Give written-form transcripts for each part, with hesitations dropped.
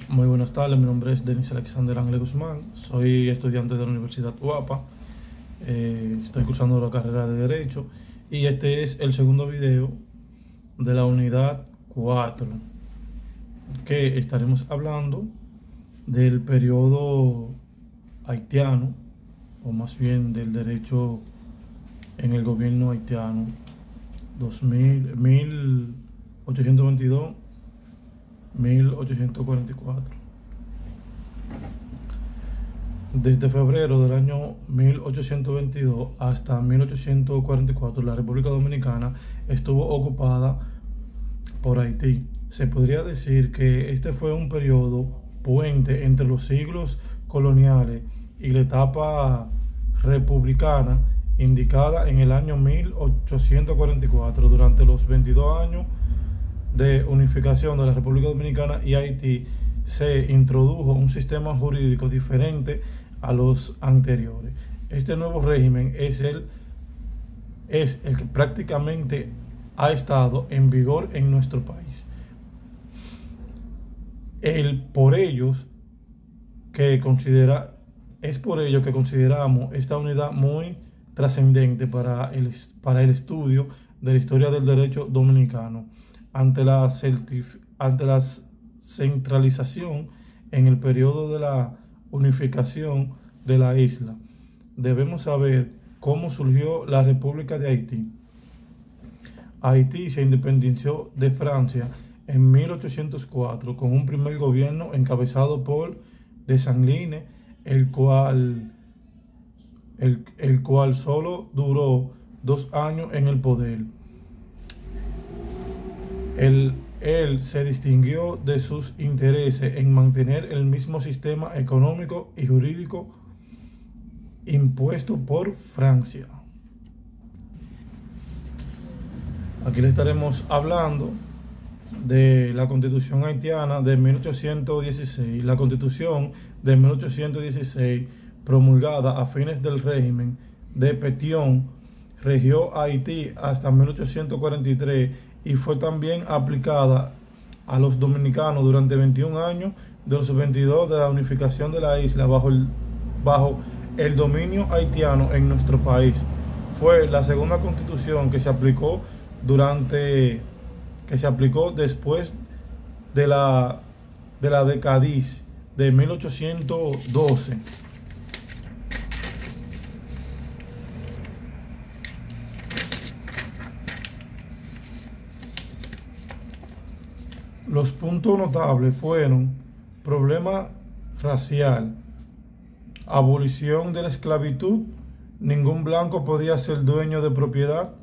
Muy buenas tardes, mi nombre es Denis Alexander Ángel Guzmán, soy estudiante de la Universidad UAPA, estoy cursando la carrera de Derecho y este es el segundo video de la unidad 4 que estaremos hablando del periodo haitiano, o más bien del derecho en el gobierno haitiano 1822 1844. Desde febrero del año 1822 hasta 1844, la República Dominicana estuvo ocupada por Haití. Se podría decir que este fue un periodo puente entre los siglos coloniales y la etapa republicana indicada en el año 1844. Durante los 22 años de unificación de la República Dominicana y Haití se introdujo un sistema jurídico diferente a los anteriores. Este nuevo régimen es el que prácticamente ha estado en vigor en nuestro país. Es por ello que consideramos esta unidad muy trascendente para el estudio de la historia del derecho dominicano. Ante la centralización en el periodo de la unificación de la isla, debemos saber cómo surgió la República de Haití. Haití se independizó de Francia en 1804 con un primer gobierno encabezado por Dessalines, el cual solo duró 2 años en el poder. Él se distinguió de sus intereses en mantener el mismo sistema económico y jurídico impuesto por Francia. Aquí le estaremos hablando de la Constitución haitiana de 1816. La Constitución de 1816, promulgada a fines del régimen de Pétion, regió a Haití hasta 1843 y fue también aplicada a los dominicanos durante 21 años de los 22 de la unificación de la isla bajo el dominio haitiano en nuestro país. Fue la segunda constitución que se aplicó después de la decadiz de 1812. Los puntos notables fueron problema racial, abolición de la esclavitud, ningún blanco podía ser dueño de propiedad,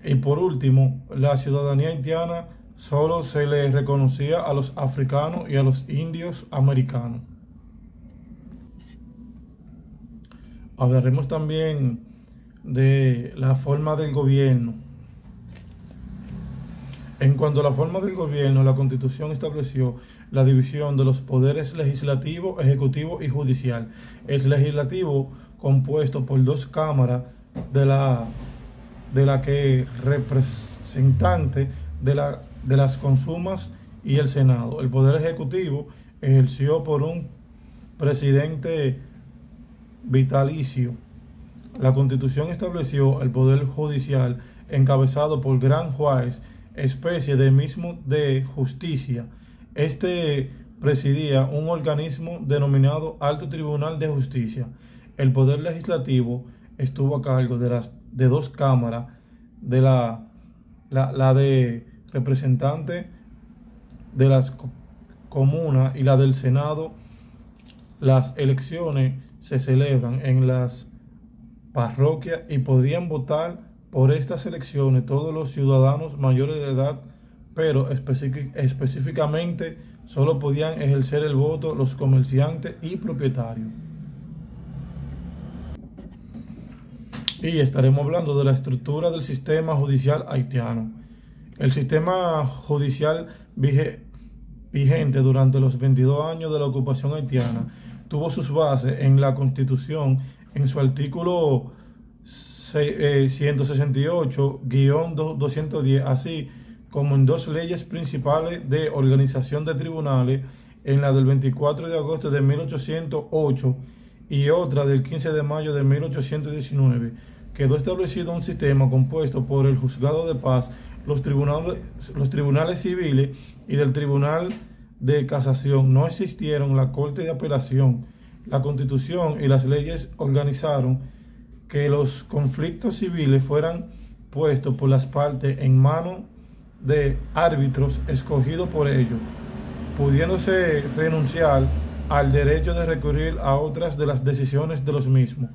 y por último, la ciudadanía haitiana solo se le reconocía a los africanos y a los indios americanos. Hablaremos también de la forma del gobierno. En cuanto a la forma del gobierno, la Constitución estableció la división de los poderes legislativo, ejecutivo y judicial. El legislativo, compuesto por 2 cámaras de la que representante de las consumas y el Senado. El poder ejecutivo ejerció por un presidente vitalicio. La Constitución estableció el poder judicial encabezado por gran juez, especie de mismo de justicia. Este presidía un organismo denominado Alto Tribunal de Justicia. El poder legislativo estuvo a cargo de 2 cámaras, de la de representantes de las comunas y la del Senado. Las elecciones se celebran en las parroquias y podrían votar por estas elecciones todos los ciudadanos mayores de edad, pero específicamente solo podían ejercer el voto los comerciantes y propietarios. Y estaremos hablando de la estructura del sistema judicial haitiano. El sistema judicial vigente durante los 22 años de la ocupación haitiana tuvo sus bases en la Constitución, en su artículo 168-210, así como en 2 leyes principales de organización de tribunales en la del 24 de agosto de 1808 y otra del 15 de mayo de 1819, quedó establecido un sistema compuesto por el Juzgado de Paz, los tribunales civiles y del Tribunal de Casación. No existieron la Corte de Apelación. La Constitución y las leyes organizaron que los conflictos civiles fueran puestos por las partes en manos de árbitros escogidos por ellos, pudiéndose renunciar al derecho de recurrir a otras de las decisiones de los mismos.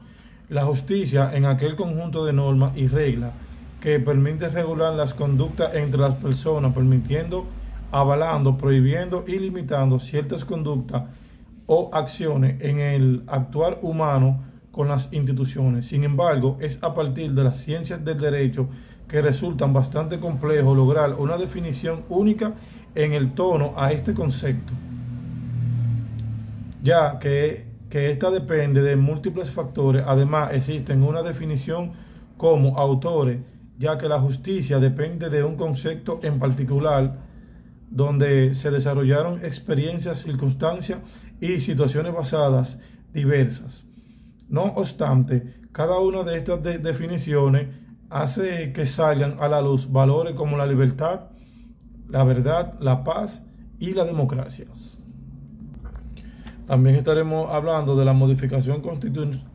La justicia en aquel conjunto de normas y reglas que permite regular las conductas entre las personas, permitiendo, avalando, prohibiendo y limitando ciertas conductas o acciones en el actuar humano con las instituciones. Sin embargo, es a partir de las ciencias del derecho que resultan bastante complejo lograr una definición única en el tono a este concepto, ya que esta depende de múltiples factores. Además, existen una definición como autores, ya que la justicia depende de un concepto en particular donde se desarrollaron experiencias, circunstancias y situaciones basadas diversas. No obstante, cada una de estas definiciones hace que salgan a la luz valores como la libertad, la verdad, la paz y la democracia. También estaremos hablando de la modificación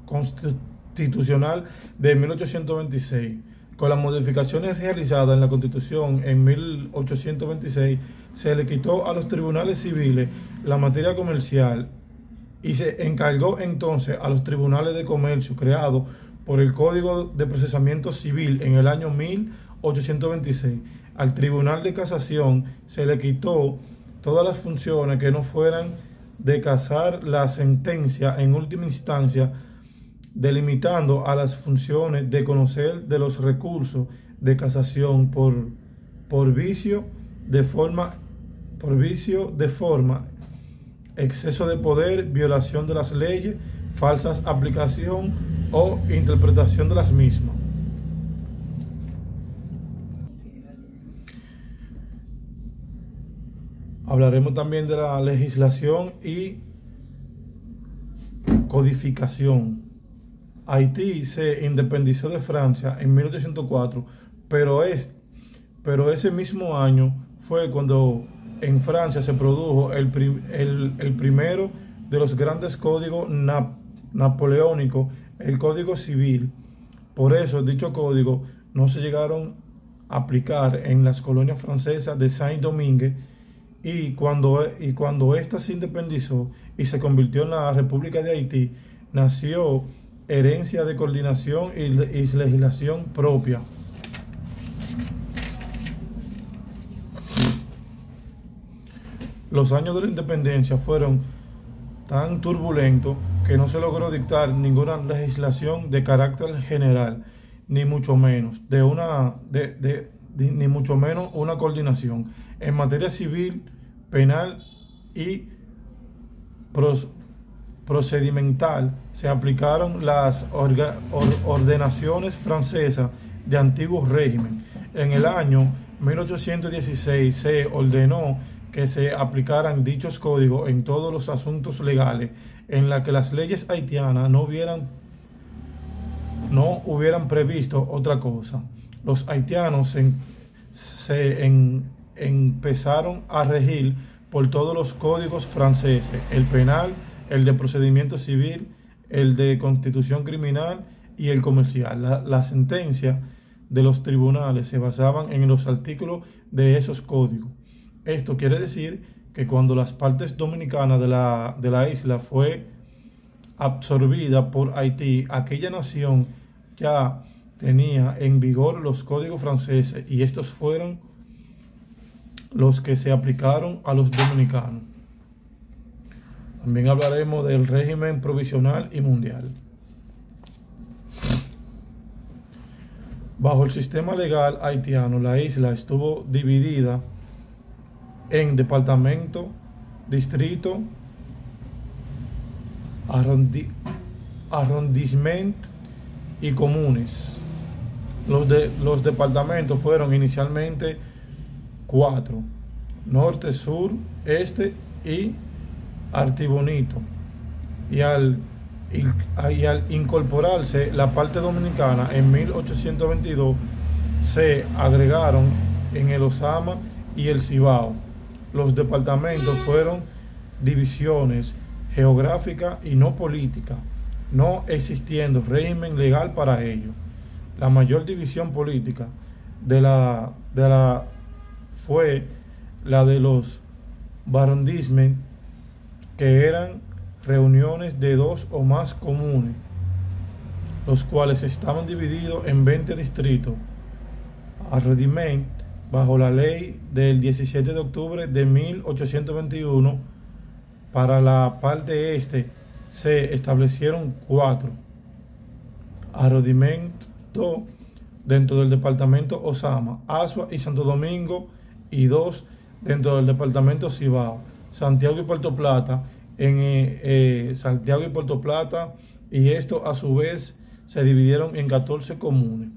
constitucional de 1826. Con las modificaciones realizadas en la Constitución en 1826, se le quitó a los tribunales civiles la materia comercial y se encargó entonces a los tribunales de comercio creados por el Código de Procesamiento Civil en el año 1826. Al Tribunal de Casación se le quitó todas las funciones que no fueran de casar la sentencia en última instancia, delimitando a las funciones de conocer de los recursos de casación por vicio de forma, exceso de poder, violación de las leyes, falsas aplicación o interpretación de las mismas. Hablaremos también de la legislación y codificación. Haití se independizó de Francia en 1804, pero ese mismo año fue cuando en Francia se produjo el primero de los grandes códigos napoleónicos, el Código Civil. Por eso dicho código no se llegaron a aplicar en las colonias francesas de Saint-Domingue, y cuando ésta se independizó y se convirtió en la República de Haití, nació herencia de coordinación y legislación propia. Los años de la independencia fueron tan turbulentos que no se logró dictar ninguna legislación de carácter general, ni mucho menos ni mucho menos una coordinación. En materia civil, penal y procedimental se aplicaron las ordenaciones francesas de antiguo régimen. En el año 1816 se ordenó que se aplicaran dichos códigos en todos los asuntos legales en la que las leyes haitianas no hubieran previsto otra cosa. Los haitianos se empezaron a regir por todos los códigos franceses: el penal, el de procedimiento civil, el de constitución criminal y el comercial. La sentencia de los tribunales se basaban en los artículos de esos códigos. Esto quiere decir que cuando las partes dominicanas de la isla fue absorbida por Haití, aquella nación ya tenía en vigor los códigos franceses y estos fueron los que se aplicaron a los dominicanos. También hablaremos del régimen provisional y mundial. Bajo el sistema legal haitiano, la isla estuvo dividida en departamento, distrito, arrondissement y comunes. Los departamentos fueron inicialmente 4: norte, sur, este y Artibonito, y al incorporarse la parte dominicana en 1822, se agregaron en el Osama y el Cibao. Los departamentos fueron divisiones geográficas y no políticas, no existiendo régimen legal para ello. La mayor división política fue la de los barondismen, que eran reuniones de dos o más comunes, los cuales estaban divididos en 20 distritos. Arrondissement, bajo la ley del 17 de octubre de 1821, para la parte este se establecieron 4 arrondissements dentro del departamento Osama, Azua y Santo Domingo, y 2 dentro del departamento Cibao, Santiago y Puerto Plata, Santiago y Puerto Plata, y esto a su vez se dividieron en 14 comunes.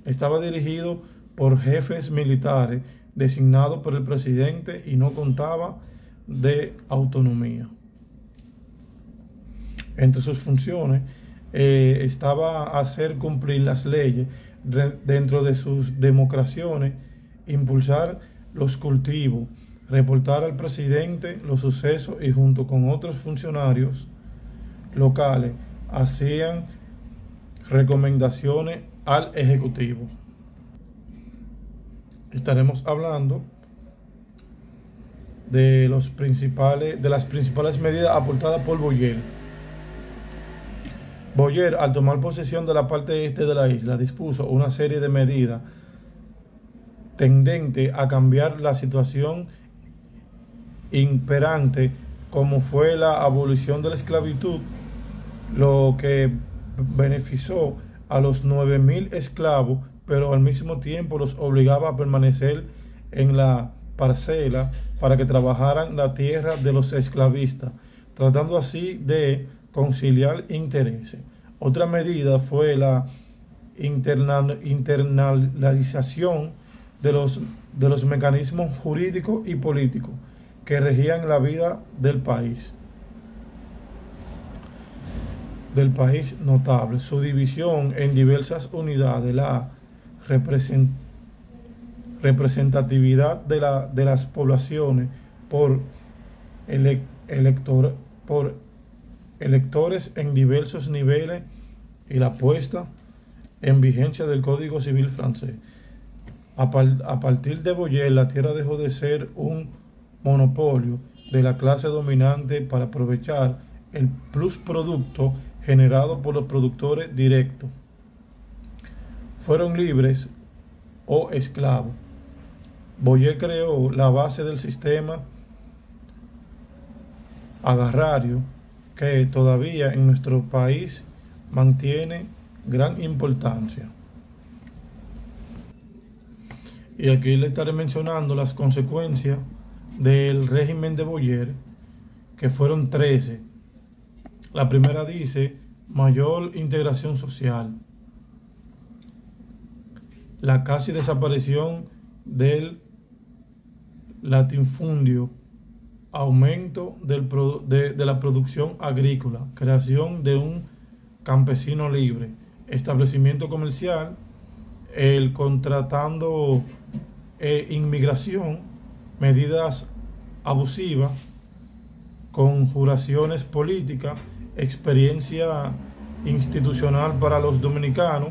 Estaba dirigido por jefes militares designados por el presidente y no contaba de autonomía. Entre sus funciones estaba hacer cumplir las leyes dentro de sus democraciones, impulsar los cultivos, reportar al presidente los sucesos y junto con otros funcionarios locales hacían recomendaciones al Ejecutivo. Estaremos hablando de las principales medidas aportadas por Boyer. Boyer, al tomar posesión de la parte este de la isla, dispuso una serie de medidas tendentes a cambiar la situación imperante, como fue la abolición de la esclavitud, lo que benefició a los 9.000 esclavos, pero al mismo tiempo los obligaba a permanecer en la parcela para que trabajaran la tierra de los esclavistas, tratando así de conciliar intereses. Otra medida fue la internalización de los mecanismos jurídicos y políticos que regían la vida del país notable, su división en diversas unidades, la representatividad de las poblaciones por electores en diversos niveles y la puesta en vigencia del Código Civil francés. A partir de Boyer, la tierra dejó de ser un monopolio de la clase dominante para aprovechar el plusproducto generado por los productores directos. Fueron libres o esclavos. Boyer creó la base del sistema agrario que todavía en nuestro país mantiene gran importancia. Y aquí le estaré mencionando las consecuencias del régimen de Boyer, que fueron 13. La primera dice: mayor integración social, la casi desaparición del latifundio, aumento de la producción agrícola, creación de un campesino libre, establecimiento comercial, el contratando inmigración, medidas abusivas, conjuraciones políticas, experiencia institucional para los dominicanos,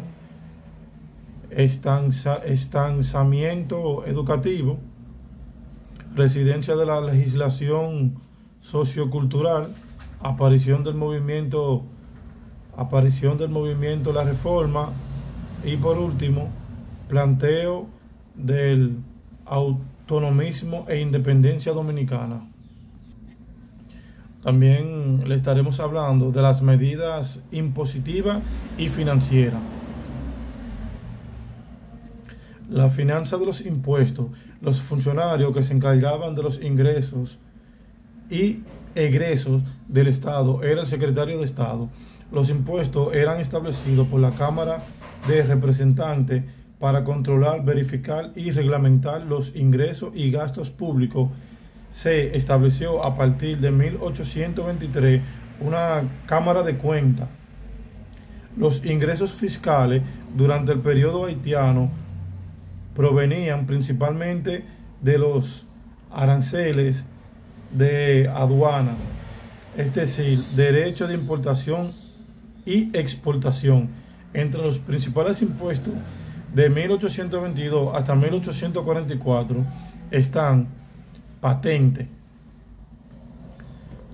estancamiento educativo, residencia de la legislación sociocultural, aparición del movimiento La Reforma, y por último, planteo del autonomismo e independencia dominicana. También le estaremos hablando de las medidas impositivas y financieras. La finanza de los impuestos. Los funcionarios que se encargaban de los ingresos y egresos del Estado era el secretario de Estado. Los impuestos eran establecidos por la Cámara de Representantes para controlar, verificar y reglamentar los ingresos y gastos públicos se estableció a partir de 1823 una Cámara de Cuentas. Los ingresos fiscales durante el periodo haitiano provenían principalmente de los aranceles de aduana, es decir, derechos de importación y exportación. Entre los principales impuestos de 1822 hasta 1844 están patente.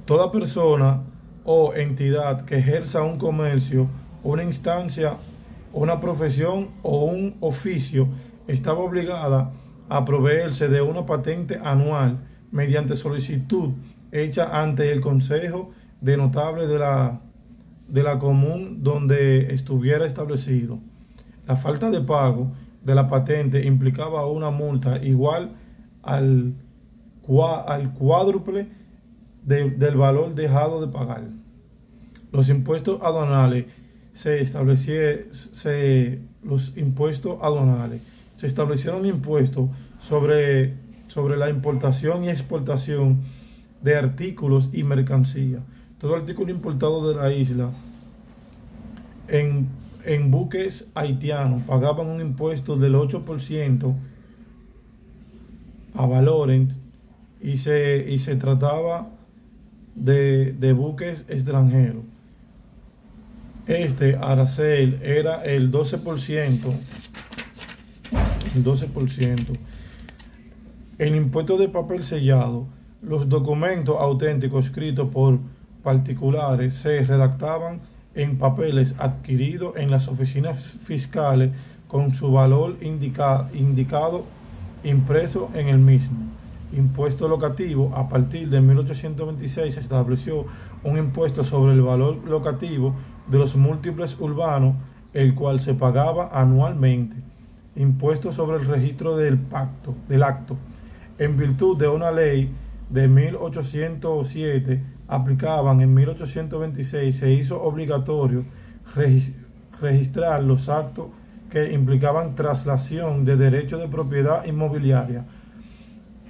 Toda persona o entidad que ejerza un comercio, una instancia, una profesión o un oficio estaba obligada a proveerse de una patente anual mediante solicitud hecha ante el Consejo de Notables de la común donde estuviera establecido. La falta de pago de la patente implicaba una multa igual al cuádruple del valor dejado de pagar. Los impuestos aduanales se establecieron impuestos sobre la importación y exportación de artículos y mercancías. Todo artículo importado de la isla en buques haitianos pagaban un impuesto del 8% a valores y se trataba de buques extranjeros. Este arancel era el 12%. El impuesto de papel sellado. Los documentos auténticos escritos por particulares se redactaban en papeles adquiridos en las oficinas fiscales con su valor indicado impreso en el mismo. Impuesto locativo. A partir de 1826 se estableció un impuesto sobre el valor locativo de los múltiples urbanos, el cual se pagaba anualmente. Impuesto sobre el registro del acto. En virtud de una ley de 1807 aplicaban en 1826, se hizo obligatorio registrar los actos que implicaban traslación de derechos de propiedad inmobiliaria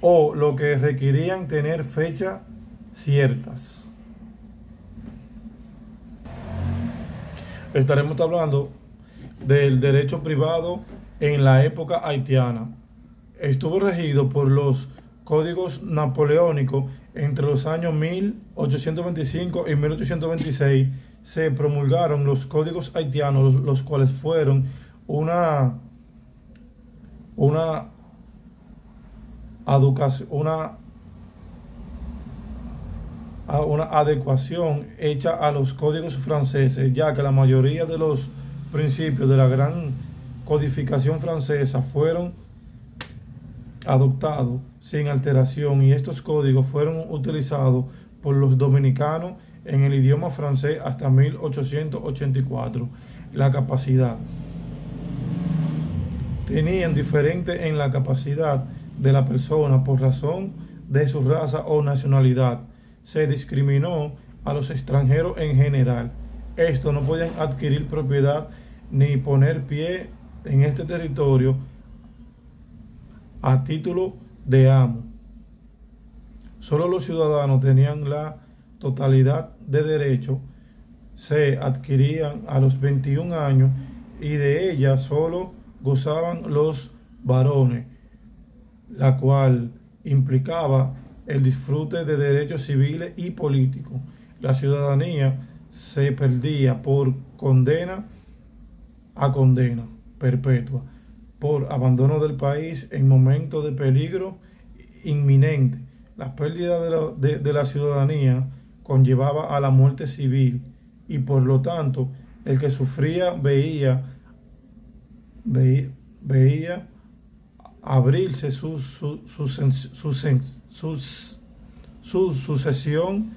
o lo que requerían tener fechas ciertas. Estaremos hablando del derecho privado en la época haitiana. Estuvo regido por los códigos napoleónicos. Entre los años 1825 y 1826 se promulgaron los códigos haitianos, los cuales fueron una adecuación hecha a los códigos franceses, ya que la mayoría de los principios de la gran codificación francesa fueron adoptados sin alteración, y estos códigos fueron utilizados por los dominicanos en el idioma francés hasta 1884. La capacidad. Tenían diferente en la capacidad de la persona por razón de su raza o nacionalidad. Se discriminó a los extranjeros en general. Estos no podían adquirir propiedad ni poner pie en este territorio a título de amo. Solo los ciudadanos tenían la totalidad de derechos. Se adquirían a los 21 años y de ella solo gozaban los varones, la cual implicaba el disfrute de derechos civiles y políticos. La ciudadanía se perdía por condena a condena perpetua, por abandono del país en momentos de peligro inminente. La pérdida de la ciudadanía conllevaba a la muerte civil, y por lo tanto el que sufría veía abrirse su sucesión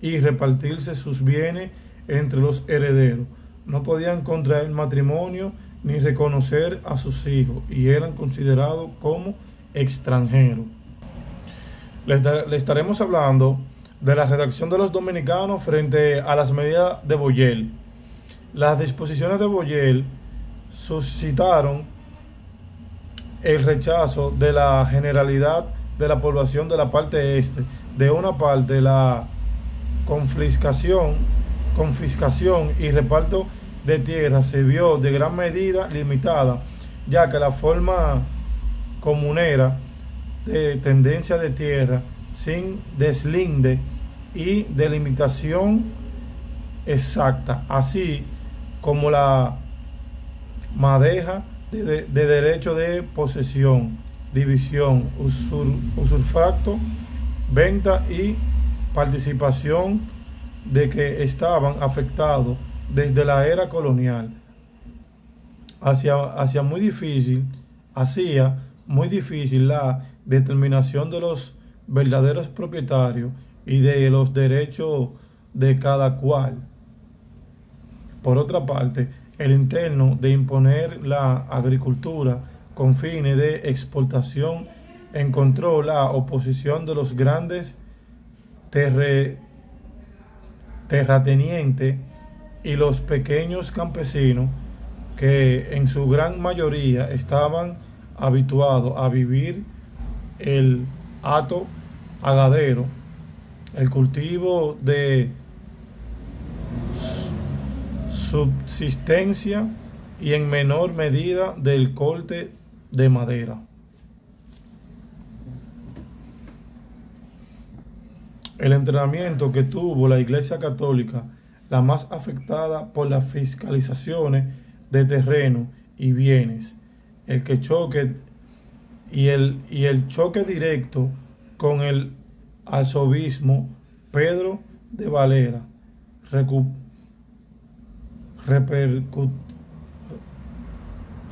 y repartirse sus bienes entre los herederos. No podían contraer matrimonio ni reconocer a sus hijos y eran considerados como extranjeros. Le estaremos hablando de la redacción de los dominicanos frente a las medidas de Boyel. Las disposiciones de Boyel suscitaron el rechazo de la Generalidad de la población de la parte este. De una parte, la confiscación y reparto de tierra se vio de gran medida limitada, ya que la forma comunera de tendencia de tierra sin deslinde y delimitación exacta, así como la madeja de derecho de posesión, división, usufructo, venta y participación de que estaban afectados desde la era colonial. Hacía muy difícil la determinación de los verdaderos propietarios y de los derechos de cada cual. Por otra parte, el intento de imponer la agricultura con fines de exportación encontró la oposición de los grandes terratenientes y los pequeños campesinos, que en su gran mayoría estaban habituados a vivir el hato agadero, el cultivo de subsistencia y en menor medida del corte de madera. El entrenamiento que tuvo la Iglesia Católica, la más afectada por las fiscalizaciones de terreno y bienes, el choque directo con el arzobispo Pedro de Valera,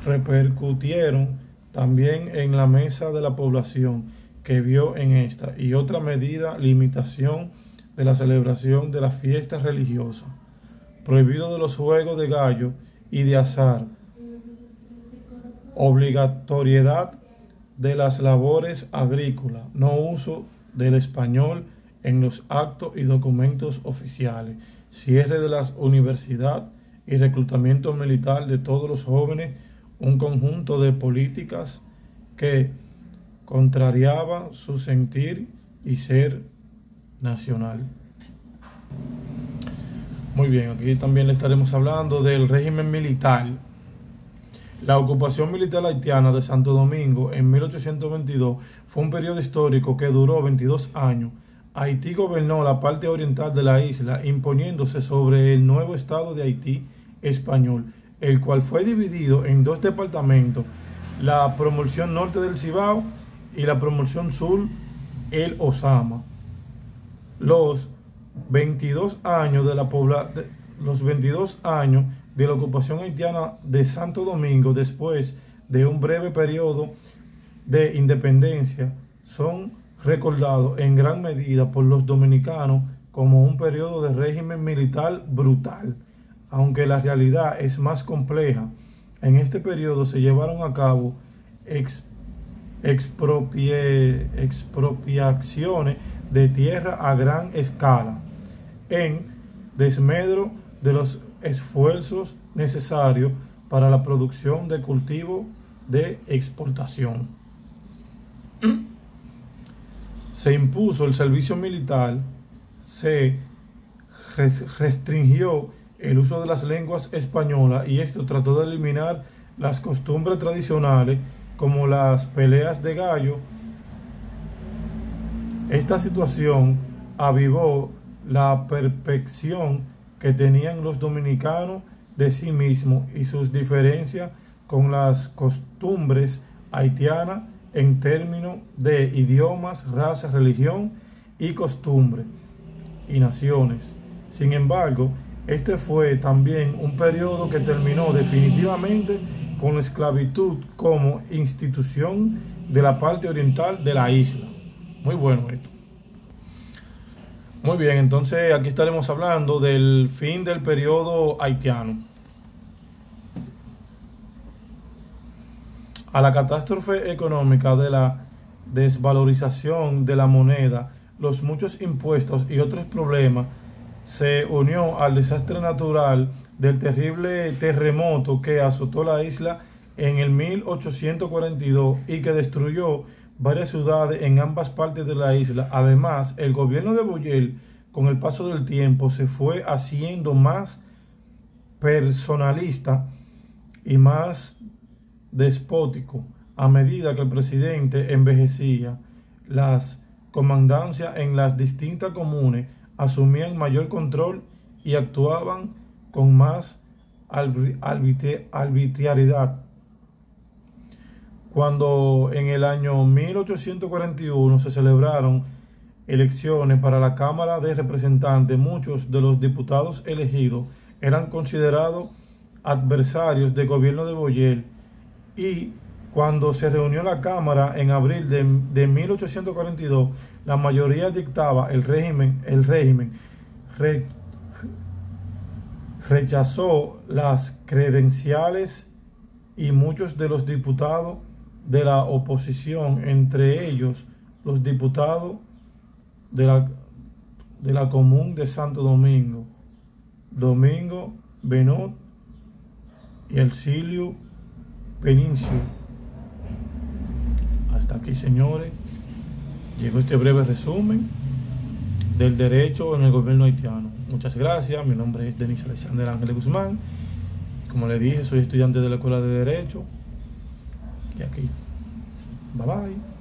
repercutieron también en la masa de la población, que vio en esta y otra medida limitación de la celebración de las fiestas religiosas, prohibido de los juegos de gallo y de azar, obligatoriedad de las labores agrícolas, no uso del español en los actos y documentos oficiales, cierre de las universidades y reclutamiento militar de todos los jóvenes, un conjunto de políticas que contrariaba su sentir y ser nacional. Muy bien, aquí también le estaremos hablando del régimen militar. La ocupación militar haitiana de Santo Domingo en 1822 fue un periodo histórico que duró 22 años. Haití gobernó la parte oriental de la isla, imponiéndose sobre el nuevo estado de Haití español, el cual fue dividido en dos departamentos, la promoción norte del Cibao y la promoción sur, el Osama. Los 22 años de la ocupación haitiana de Santo Domingo, después de un breve periodo de independencia, son recordados en gran medida por los dominicanos como un periodo de régimen militar brutal, aunque la realidad es más compleja. En este periodo se llevaron a cabo expropiaciones de tierra a gran escala, en desmedro de los esfuerzos necesarios para la producción de cultivo de exportación. Se impuso el servicio militar, se restringió el uso de las lenguas españolas y esto trató de eliminar las costumbres tradicionales como las peleas de gallo. Esta situación avivó la percepción que tenían los dominicanos de sí mismos y sus diferencias con las costumbres haitianas en términos de idiomas, raza, religión y costumbre y naciones. Sin embargo, este fue también un periodo que terminó definitivamente con la esclavitud como institución de la parte oriental de la isla. Muy bueno esto. Muy bien, entonces aquí estaremos hablando del fin del periodo haitiano. A la catástrofe económica de la desvalorización de la moneda, los muchos impuestos y otros problemas, se unió al desastre natural del terrible terremoto que azotó la isla en el 1842 y que destruyó varias ciudades en ambas partes de la isla. Además, el gobierno de Boyel, con el paso del tiempo, se fue haciendo más personalista y más despótico a medida que el presidente envejecía. Las comandancias en las distintas comunes asumían mayor control y actuaban con más arbitrariedad. Cuando en el año 1841 se celebraron elecciones para la Cámara de Representantes, muchos de los diputados elegidos eran considerados adversarios del gobierno de Boyel, y cuando se reunió la Cámara en abril de 1842, la mayoría dictaba el régimen rechazó las credenciales, y muchos de los diputados de la oposición, entre ellos los diputados de la Común de Santo Domingo, Domingo Benot y Ercilio Penincio. Hasta aquí, señores, llegó este breve resumen del derecho en el gobierno haitiano. Muchas gracias. Mi nombre es Denis Alexander Ángeles Guzmán. Como les dije, soy estudiante de la Escuela de Derecho. Y aquí, bye bye.